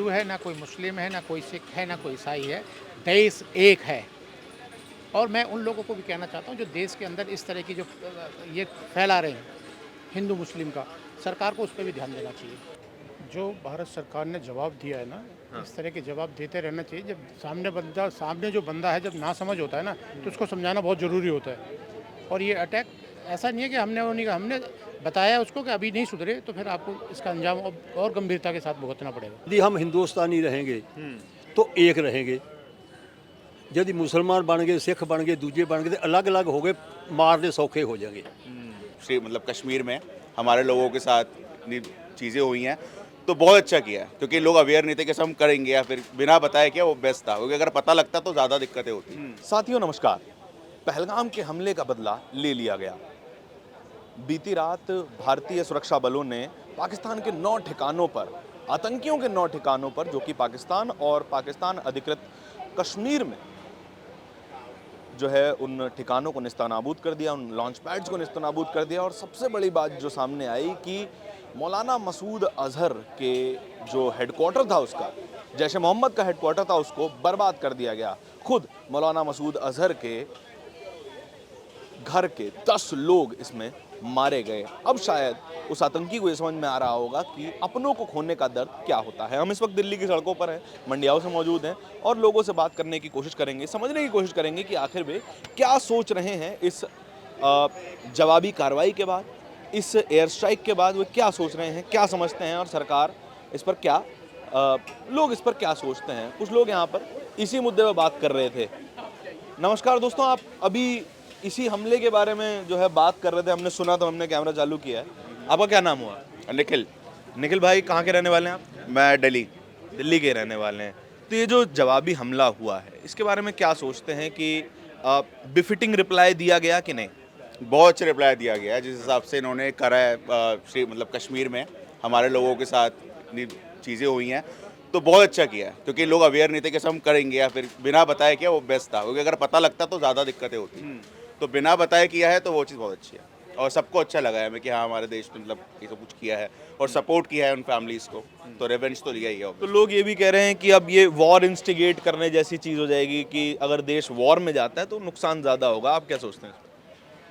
हिंदू है, ना कोई मुस्लिम है, ना कोई सिख है, ना कोई ईसाई है। देश एक है। और मैं उन लोगों को भी कहना चाहता हूँ जो देश के अंदर इस तरह की जो ये फैला रहे हैं हिंदू मुस्लिम का, सरकार को उस पर भी ध्यान देना चाहिए। जो भारत सरकार ने जवाब दिया है ना, इस तरह के जवाब देते रहना चाहिए। जब सामने जो बंदा है, जब नासमझ होता है ना, तो उसको समझाना बहुत ज़रूरी होता है। और ये अटैक ऐसा नहीं है कि हमने बताया उसको कि अभी नहीं सुधरे, तो फिर आपको इसका अंजाम और गंभीरता के साथ भुगतना पड़ेगा। यदि हम हिंदुस्तानी रहेंगे तो एक रहेंगे। यदि मुसलमान बन गए, सिख बन गए, दूजे बन गए, तो अलग अलग हो गए, मारने सौखे हो जाएंगे। मतलब कश्मीर में हमारे लोगों के साथ इतनी चीज़ें हुई हैं तो बहुत अच्छा किया है, क्योंकि लोग अवेयर नहीं थे कि हम करेंगे या फिर बिना बताए क्या वो बेस्ट था, क्योंकि अगर पता लगता तो ज़्यादा दिक्कतें होती। साथियों नमस्कार। पहलगाम के हमले का बदला ले लिया गया। बीती रात भारतीय सुरक्षा बलों ने पाकिस्तान के 9 ठिकानों पर, आतंकियों के 9 ठिकानों पर, जो कि पाकिस्तान और पाकिस्तान अधिकृत कश्मीर में जो है, उन ठिकानों को निस्तानाबूद कर दिया, उन लॉन्च पैड्स को निस्तानाबूद कर दिया। और सबसे बड़ी बात जो सामने आई कि मौलाना मसूद अजहर के जो हेडक्वार्टर था, उसका जैश ए मोहम्मद का हेडक्वार्टर था, उसको बर्बाद कर दिया गया। खुद मौलाना मसूद अजहर के घर के 10 लोग इसमें मारे गए। अब शायद उस आतंकी को ये समझ में आ रहा होगा कि अपनों को खोने का दर्द क्या होता है। हम इस वक्त दिल्ली की सड़कों पर हैं, मंडी हाउस में मौजूद हैं और लोगों से बात करने की कोशिश करेंगे, समझने की कोशिश करेंगे कि आखिर वे क्या सोच रहे हैं इस जवाबी कार्रवाई के बाद, इस एयर स्ट्राइक के बाद। वे क्या सोच रहे हैं, क्या समझते हैं और सरकार इस पर क्या, लोग इस पर क्या सोचते हैं। कुछ लोग यहाँ पर इसी मुद्दे पर बात कर रहे थे। नमस्कार दोस्तों, आप अभी इसी हमले के बारे में जो है बात कर रहे थे, हमने सुना तो हमने कैमरा चालू किया है। आपका क्या नाम हुआ? निखिल। निखिल भाई, कहाँ के रहने वाले हैं आप? मैं दिल्ली के रहने वाले हैं। तो ये जो जवाबी हमला हुआ है, इसके बारे में क्या सोचते हैं कि बिफिटिंग रिप्लाई दिया गया कि नहीं? बहुत अच्छा रिप्लाई दिया गया है जिस हिसाब से इन्होंने करा है। मतलब कश्मीर में हमारे लोगों के साथ इतनी चीज़ें हुई हैं तो बहुत अच्छा किया है, क्योंकि लोग अवेयर नहीं थे कि हम करेंगे या फिर बिना बताए क्या वो बेस्ट था, क्योंकि अगर पता लगता तो ज़्यादा दिक्कतें होती। तो बिना बताए किया है तो वो चीज़ बहुत अच्छी है और सबको अच्छा लगा है हमें कि हाँ, हमारे देश में मतलब ये सब कुछ किया है और सपोर्ट किया है उन फैमिलीज़ को, तो रिवेंज तो लिया ही है। तो लोग ये भी कह रहे हैं कि अब ये वॉर इंस्टिगेट करने जैसी चीज़ हो जाएगी कि अगर देश वॉर में जाता है तो नुकसान ज़्यादा होगा। आप क्या सोचते हैं?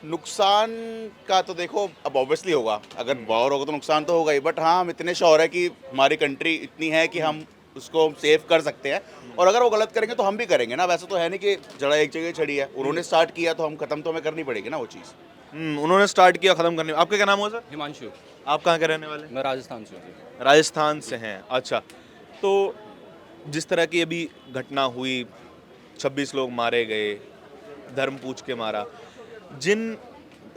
नुकसान का तो देखो अब ऑब्वियसली होगा, अगर वॉर होगा तो नुकसान तो होगा ही, बट हाँ, हम इतने श्योर है कि हमारी कंट्री इतनी है कि हम उसको सेव कर सकते हैं। और अगर वो गलत करेंगे तो हम भी करेंगे ना, वैसे तो है नहीं कि जड़ा एक जगह छड़ी है, उन्होंने स्टार्ट किया तो हम खत्म तो हमें करनी पड़ेगी ना वो चीज़। उन्होंने स्टार्ट किया, खत्म करने। आपका क्या नाम हुआ सर? हिमांशु। आप कहाँ के रहने वाले? मैं राजस्थान से हूँ। राजस्थान से हैं। अच्छा, तो जिस तरह की अभी घटना हुई, 26 लोग मारे गए, धर्म पूछ के मारा, जिन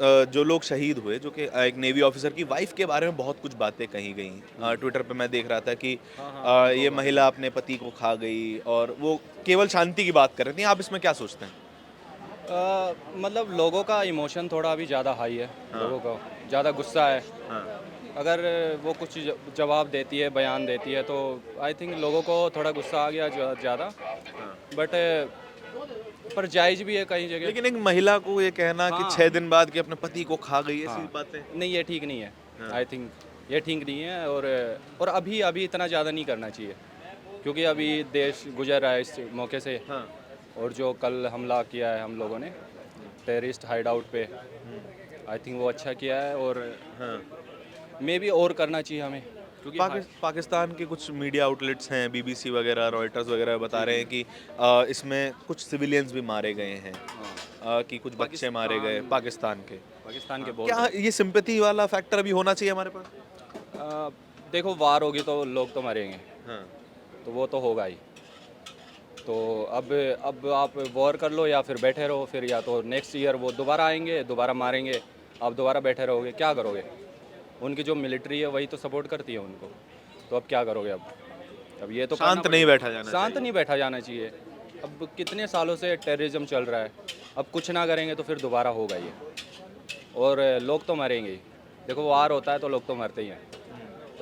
जो लोग शहीद हुए, जो कि एक नेवी ऑफिसर की वाइफ के बारे में बहुत कुछ बातें कही गई। ट्विटर पे मैं देख रहा था कि ये महिला अपने पति को खा गई और वो केवल शांति की बात कर रही थी। आप इसमें क्या सोचते हैं? मतलब लोगों का इमोशन थोड़ा अभी ज़्यादा हाई है। लोगों का ज़्यादा गुस्सा है। अगर वो कुछ जवाब देती है, बयान देती है, तो आई थिंक लोगों को थोड़ा गुस्सा आ गया ज़्यादा। बट पर जायज़ भी है कई जगह। लेकिन एक महिला को ये कहना कि 6 दिन बाद कि अपने पति को खा गई, ऐसी बातें नहीं, ये ठीक नहीं है। आई थिंक ये ठीक नहीं है। और अभी इतना ज़्यादा नहीं करना चाहिए, क्योंकि अभी देश गुजर रहा है इस मौके से। और जो कल हमला किया है हम लोगों ने टेररिस्ट हाइड आउट पे, आई थिंक वो अच्छा किया है। और मे भी और करना चाहिए हमें, क्योंकि पाकिस्तान के कुछ मीडिया आउटलेट्स हैं, BBC वगैरह, रॉयटर्स वगैरह बता रहे हैं कि इसमें कुछ सिविलियंस भी मारे गए हैं, कि कुछ बच्चे मारे गए पाकिस्तान के बहुत। क्या ये सिंपैथी वाला फैक्टर अभी होना चाहिए हमारे पास? देखो, वार होगी तो लोग तो मरेंगे। तो वो तो होगा ही। तो अब आप वॉर कर लो या फिर बैठे रहो, फिर या तो नेक्स्ट ईयर वो दोबारा आएंगे, दोबारा मारेंगे, आप दोबारा बैठे रहोगे, क्या करोगे? उनकी जो मिलिट्री है वही तो सपोर्ट करती है उनको, तो अब क्या करोगे? अब ये तो शांत नहीं बैठा जाना शांत नहीं बैठा जाना चाहिए। अब कितने सालों से टेररिज्म चल रहा है, अब कुछ ना करेंगे तो फिर दोबारा होगा ये, और लोग तो मरेंगे ही। देखो, वार होता है तो लोग तो मरते ही हैं,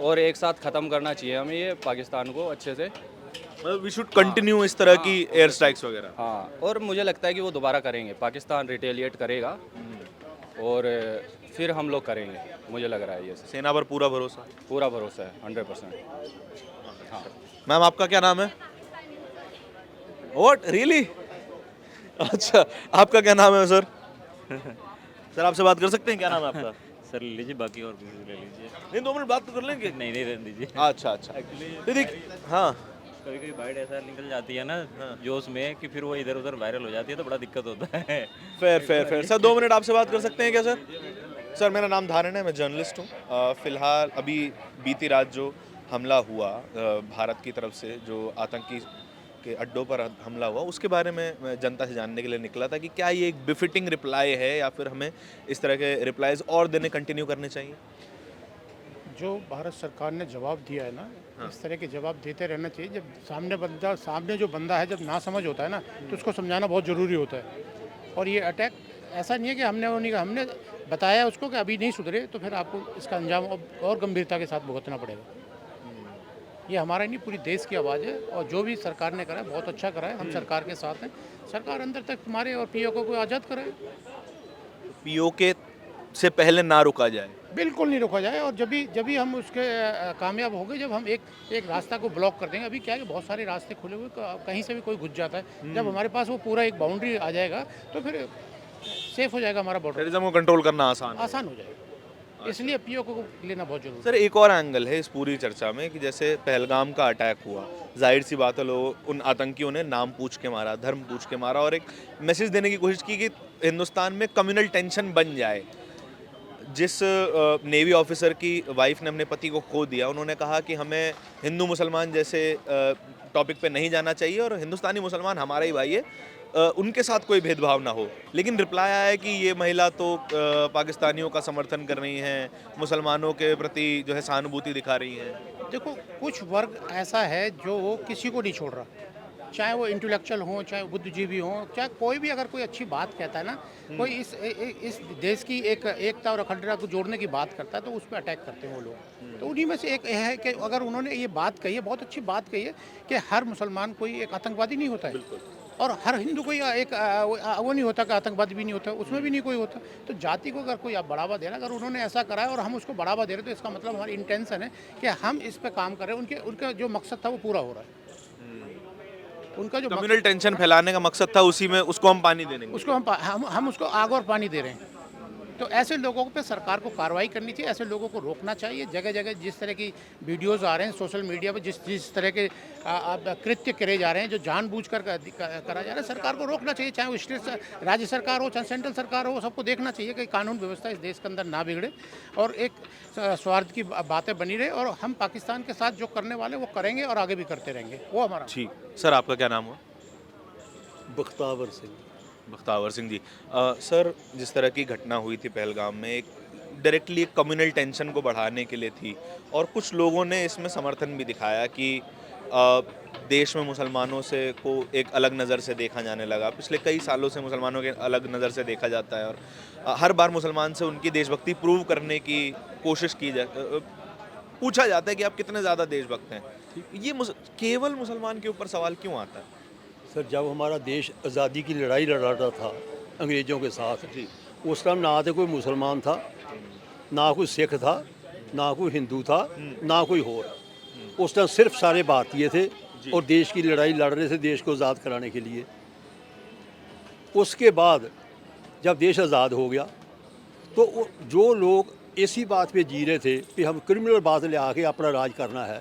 और एक साथ ख़त्म करना चाहिए हमें ये पाकिस्तान को अच्छे से। मतलब वी शुड कंटिन्यू इस तरह की एयर स्ट्राइक्स वगैरह। हाँ, और मुझे लगता है कि वो दोबारा करेंगे, पाकिस्तान रिटेलिएट करेगा और फिर हम लोग करेंगे, मुझे लग रहा है ये। सेना पर पूरा भरोसा है 100%। हाँ। मैम आपका क्या नाम है? What really? अच्छा, आपका क्या नाम है सर? सर आपसे बात कर सकते हैं, क्या नाम है आपका? सर ले लीजिए, बाकी और कुछ ले लीजिए। नहीं 2 मिनट बात तो कर लेंगे। नहीं नहीं रहने दीजिए। अच्छा अच्छा, दीदी हाँ कभी कभी बाइट ऐसा निकल जाती है ना जोश में कि फिर वो इधर उधर वायरल हो जाती है, तो बड़ा दिक्कत होता है। फेयर सर 2 मिनट आपसे बात कर सकते हैं क्या सर? सर मेरा नाम धारण है, मैं जर्नलिस्ट हूँ। फिलहाल अभी बीती रात जो हमला हुआ भारत की तरफ से, जो आतंकी के अड्डों पर हमला हुआ, उसके बारे में मैं जनता से जानने के लिए निकला था कि क्या ये एक बिफिटिंग रिप्लाई है या फिर हमें इस तरह के रिप्लाईज और देने कंटिन्यू करने चाहिए? जो भारत सरकार ने जवाब दिया है ना, इस तरह के जवाब देते रहना चाहिए। जब सामने जो बंदा है, जब ना समझ होता है ना, तो उसको समझाना बहुत ज़रूरी होता है। और ये अटैक ऐसा नहीं है कि हमने बताया उसको कि अभी नहीं सुधरे तो फिर आपको इसका अंजाम और गंभीरता के साथ भुगतना पड़ेगा। ये हमारा नहीं, पूरी देश की आवाज़ है। और जो भी सरकार ने करा है बहुत अच्छा करा है, हम सरकार के साथ हैं। सरकार अंदर तक मारे और पीओके को आज़ाद कराए। पीओके से पहले ना रुका जाए, बिल्कुल नहीं रोका जाए। और जब भी हम उसके कामयाब हो गए, जब हम एक रास्ता को ब्लॉक कर देंगे। अभी क्या है कि बहुत सारे रास्ते खुले हुए, कहीं से भी कोई घुस जाता है। जब हमारे पास वो पूरा एक बाउंड्री आ जाएगा तो फिर सेफ हो जाएगा हमारा बॉर्डर, टेररिज्म को कंट्रोल करना आसान आसान हो जाएगा। इसलिए पीओके को लेना बहुत जरूरी है। सर एक और एंगल है इस पूरी चर्चा में कि जैसे पहलगाम का अटैक हुआ, जाहिर सी बात है लोग उन आतंकियों ने नाम पूछ के मारा, धर्म पूछ के मारा और एक मैसेज देने की कोशिश की कि हिंदुस्तान में कम्युनल टेंशन बन जाए। जिस नेवी ऑफिसर की वाइफ ने अपने पति को खो दिया, उन्होंने कहा कि हमें हिंदू मुसलमान जैसे टॉपिक पे नहीं जाना चाहिए और हिंदुस्तानी मुसलमान हमारा ही भाई है, उनके साथ कोई भेदभाव ना हो। लेकिन रिप्लाई आया है कि ये महिला तो पाकिस्तानियों का समर्थन कर रही हैं, मुसलमानों के प्रति जो है सहानुभूति दिखा रही हैं। देखो, कुछ वर्ग ऐसा है जो किसी को नहीं छोड़ रहा, चाहे वो इंटेलेक्चुअल हो, चाहे बुद्धिजीवी हो, चाहे कोई भी अगर कोई अच्छी बात कहता है ना, कोई इस देश की एकता और अखंडता को जोड़ने की बात करता है, तो उस पर अटैक करते हैं वो लोग। तो उन्हीं में से एक है कि अगर उन्होंने ये बात कही है, बहुत अच्छी बात कही है कि हर मुसलमान कोई एक आतंकवादी नहीं होता है और हर हिंदू कोई एक वो नहीं होता कि आतंकवादी भी नहीं होता, उसमें भी नहीं कोई होता। तो जाति को अगर कोई आप बढ़ावा दे रहा है, अगर उन्होंने ऐसा करा है और हम उसको बढ़ावा दे रहे हैं, तो इसका मतलब हमारी इंटेंशन है कि हम इस पे काम कर रहे हैं। उनका जो मकसद था वो पूरा हो रहा है। उनका जो कम्युनल टेंशन फैलाने का मकसद था, उसी में उसको हम पानी दे देंगे। उसको हम उसको आग और पानी दे रहे हैं। तो ऐसे लोगों पे सरकार को कार्रवाई करनी चाहिए, ऐसे लोगों को रोकना चाहिए। जगह जगह जिस तरह की वीडियोस आ रहे हैं सोशल मीडिया पे, जिस तरह के कृत्य करे जा रहे हैं, जो जानबूझकर करा जा रहा है, सरकार को रोकना चाहिए। चाहे वो स्टेट राज्य सरकार हो, चाहे सेंट्रल सरकार हो, सबको देखना चाहिए कि कानून व्यवस्था इस देश के अंदर ना बिगड़े और एक स्वार्थ की बातें बनी रहे। और हम पाकिस्तान के साथ जो करने वाले वो करेंगे और आगे भी करते रहेंगे, वो हमारा। ठीक सर, आपका क्या नाम हुआ? बख्तावर सिंह। बख्तावर सिंह जी। सर जिस तरह की घटना हुई थी पहलगाम में, एक डायरेक्टली एक कम्युनल टेंशन को बढ़ाने के लिए थी और कुछ लोगों ने इसमें समर्थन भी दिखाया कि देश में मुसलमानों से को एक अलग नज़र से देखा जाने लगा। पिछले कई सालों से मुसलमानों के अलग नज़र से देखा जाता है और हर बार मुसलमान से उनकी देशभक्ति प्रूव करने की कोशिश की पूछा जाता है कि आप कितने ज़्यादा देशभक्त हैं। ये केवल मुसलमान के ऊपर सवाल क्यों आता है? सर, जब हमारा देश आज़ादी की लड़ाई लड़ रहा था अंग्रेज़ों के साथ, उस टाइम ना तो कोई मुसलमान था, ना कोई सिख था, ना कोई हिंदू था, ना कोई और। उस टाइम सिर्फ सारे भारतीय थे और देश की लड़ाई लड़ रहे थे देश को आज़ाद कराने के लिए। उसके बाद जब देश आज़ाद हो गया तो जो लोग इसी बात पे जी रहे थे कि हम क्रिमिनल बात ले आके अपना राज करना है,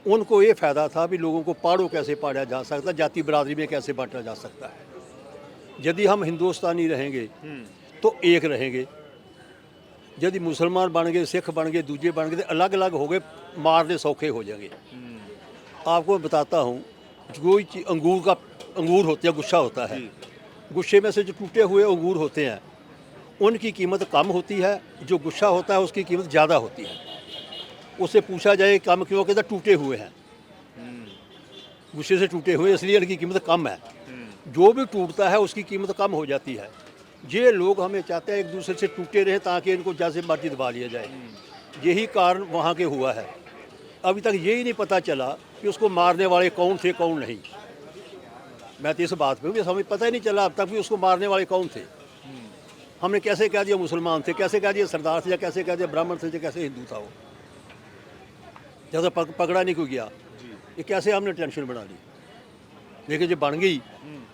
उनको ये फ़ायदा था भी लोगों को पाड़ों कैसे पाड़ा जा सकता है, जाति बरादरी में कैसे बांटा जा सकता है। यदि हम हिंदुस्तानी रहेंगे तो एक रहेंगे, यदि मुसलमान बन गए, सिख बन गए, दूजे बन गए, तो अलग अलग हो गए, मारने सौखे हो जाएंगे। आपको बताता हूँ, कोई अंगूर होते हैं, गुच्छा होता है, गुच्छे में से जो टूटे हुए अंगूर होते हैं उनकी कीमत कम होती है, जो गुच्छा होता है उसकी कीमत ज़्यादा होती है। उससे पूछा जाए कम क्यों, कहता टूटे हुए हैं, गुस्से से टूटे हुए, इसलिए इनकी कीमत कम है। जो भी टूटता है उसकी कीमत कम हो जाती है। ये लोग हमें चाहते हैं एक दूसरे से टूटे रहे ताकि इनको जैसे मर्जी दबा लिया जाए। यही कारण वहाँ के हुआ है। अभी तक यही नहीं पता चला कि उसको मारने वाले कौन थे कौन नहीं। मैं तो इस बात पे हूँ, हमें पता ही नहीं चला अब तक भी उसको मारने वाले कौन थे। हमने कैसे कह दिया मुसलमान थे, कैसे कह दिया सरदार थे, या कैसे कह दिया ब्राह्मण थे, या कैसे हिंदू था वो, जैसा पकड़ा नहीं कोई गया। ये कैसे हमने टेंशन बना ली। लेकिन जब बन गई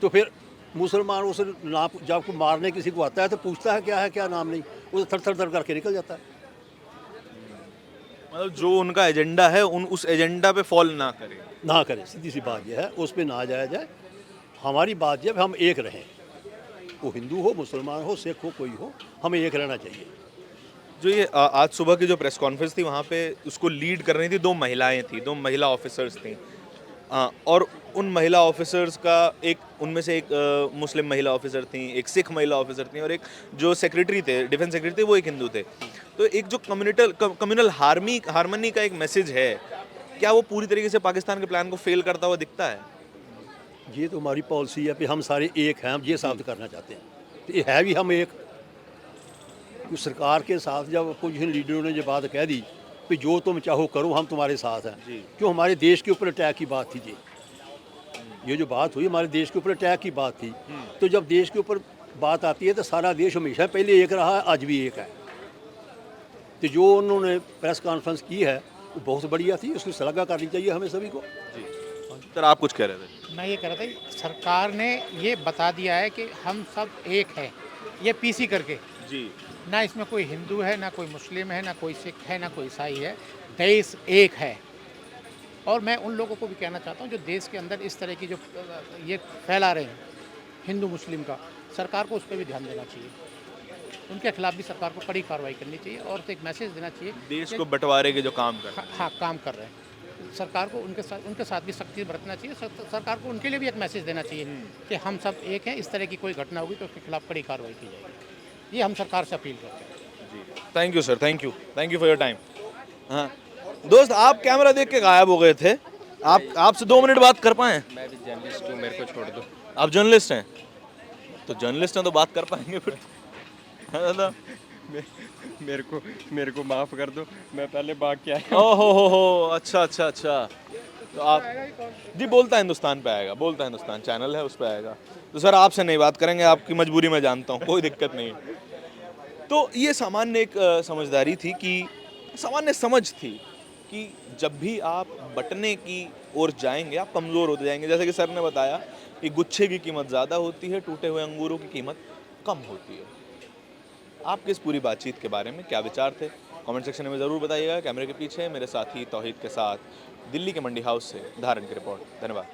तो फिर मुसलमान उस नाम जब को मारने किसी को आता है तो पूछता है क्या नाम नहीं, वो थर थर थर करके निकल जाता है। मतलब जो उनका एजेंडा है उस एजेंडा पे फॉल ना करे। ना करें, सीधी सी बात यह है, उस पर ना जाया जाए। हमारी बात यह है हम एक रहें, वो हिंदू हो, मुसलमान हो, सिख हो, कोई हो, हमें एक रहना चाहिए। जो ये आज सुबह की जो प्रेस कॉन्फ्रेंस थी वहाँ पे उसको लीड कर रही थी दो महिलाएं थी, दो महिला ऑफिसर्स थी। और उन महिला ऑफिसर्स का उनमें से एक मुस्लिम महिला ऑफिसर थी, एक सिख महिला ऑफिसर थी और एक जो सेक्रेटरी थे, डिफेंस सेक्रेटरी थे, वो एक हिंदू थे। तो एक जो कम्युनल हार्मनी का एक मैसेज है, क्या वो पूरी तरीके से पाकिस्तान के प्लान को फेल करता हुआ दिखता है? ये तो हमारी पॉलिसी है कि हम सारे एक हैं, हम ये साबित करना चाहते हैं। तो ये है भी हम एक। उस सरकार के साथ जब अपोजिशन लीडरों ने ये बात कह दी कि जो तुम चाहो करो, हम तुम्हारे साथ हैं, क्यों हमारे देश के ऊपर अटैक की बात थी। ये जो बात हुई हमारे देश के ऊपर अटैक की बात थी। तो जब देश के ऊपर बात आती है तो सारा देश हमेशा पहले एक रहा है, आज भी एक है। तो जो उन्होंने प्रेस कॉन्फ्रेंस की है वो बहुत बढ़िया थी, उसकी सराहना करनी चाहिए हमें सभी को। सर आप कुछ कह रहे थे? मैं ये कह रहा था, सरकार ने ये बता दिया है कि हम सब एक हैं, ये पीसी करके जी। ना इसमें कोई हिंदू है, ना कोई मुस्लिम है, ना कोई सिख है, ना कोई ईसाई है, देश एक है। और मैं उन लोगों को भी कहना चाहता हूँ जो देश के अंदर इस तरह की जो ये फैला रहे हैं हिंदू मुस्लिम का, सरकार को उस पर भी ध्यान देना चाहिए। उनके खिलाफ भी सरकार को कड़ी कार्रवाई करनी चाहिए और तो एक मैसेज देना चाहिए देश को बंटवारे के जो काम कर रहे हैं। हाँ, काम कर रहे हैं। सरकार को उनके साथ भी सख्ती बरतना चाहिए। सरकार को उनके लिए भी एक मैसेज देना चाहिए कि हम सब एक हैं, इस तरह की कोई घटना होगी तो उसके खिलाफ कड़ी कार्रवाई की जाएगी। ये हम सरकार से अपील करते हैं। Thank you sir, thank you for your time. हाँ दोस्त, आप कैमरा देख के गायब हो गए थे, आपसे 2 मिनट बात कर पाएँ? मैं भी जर्नलिस्ट हूँ, मेरे को छोड़ दो। आप जर्नलिस्ट हैं तो जर्नलिस्ट हैं तो बात कर पाएंगे फिर, है दादा? मेरे को माफ़ कर दो, मैं पहले भाग के आया। ओहो हो, अच्छा। तो आप जी बोलता हिंदुस्तान पे आएगा, बोलता हिंदुस्तान चैनल है, उस पे आएगा। तो सर आपसे नहीं बात करेंगे, आपकी मजबूरी मैं जानता हूँ, कोई दिक्कत नहीं। तो ये सामान्य एक समझदारी थी, कि सामान्य समझ थी कि जब भी आप बटने की ओर जाएंगे आप कमज़ोर होते जाएंगे। जैसे कि सर ने बताया कि गुच्छे की कीमत ज़्यादा होती है, टूटे हुए अंगूरों की कीमत कम होती है। आपके इस पूरी बातचीत के बारे में क्या विचार थे, कमेंट सेक्शन में ज़रूर बताइएगा। कैमरे के पीछे मेरे साथी तौहीद के साथ दिल्ली के मंडी हाउस से धारण की रिपोर्ट। धन्यवाद।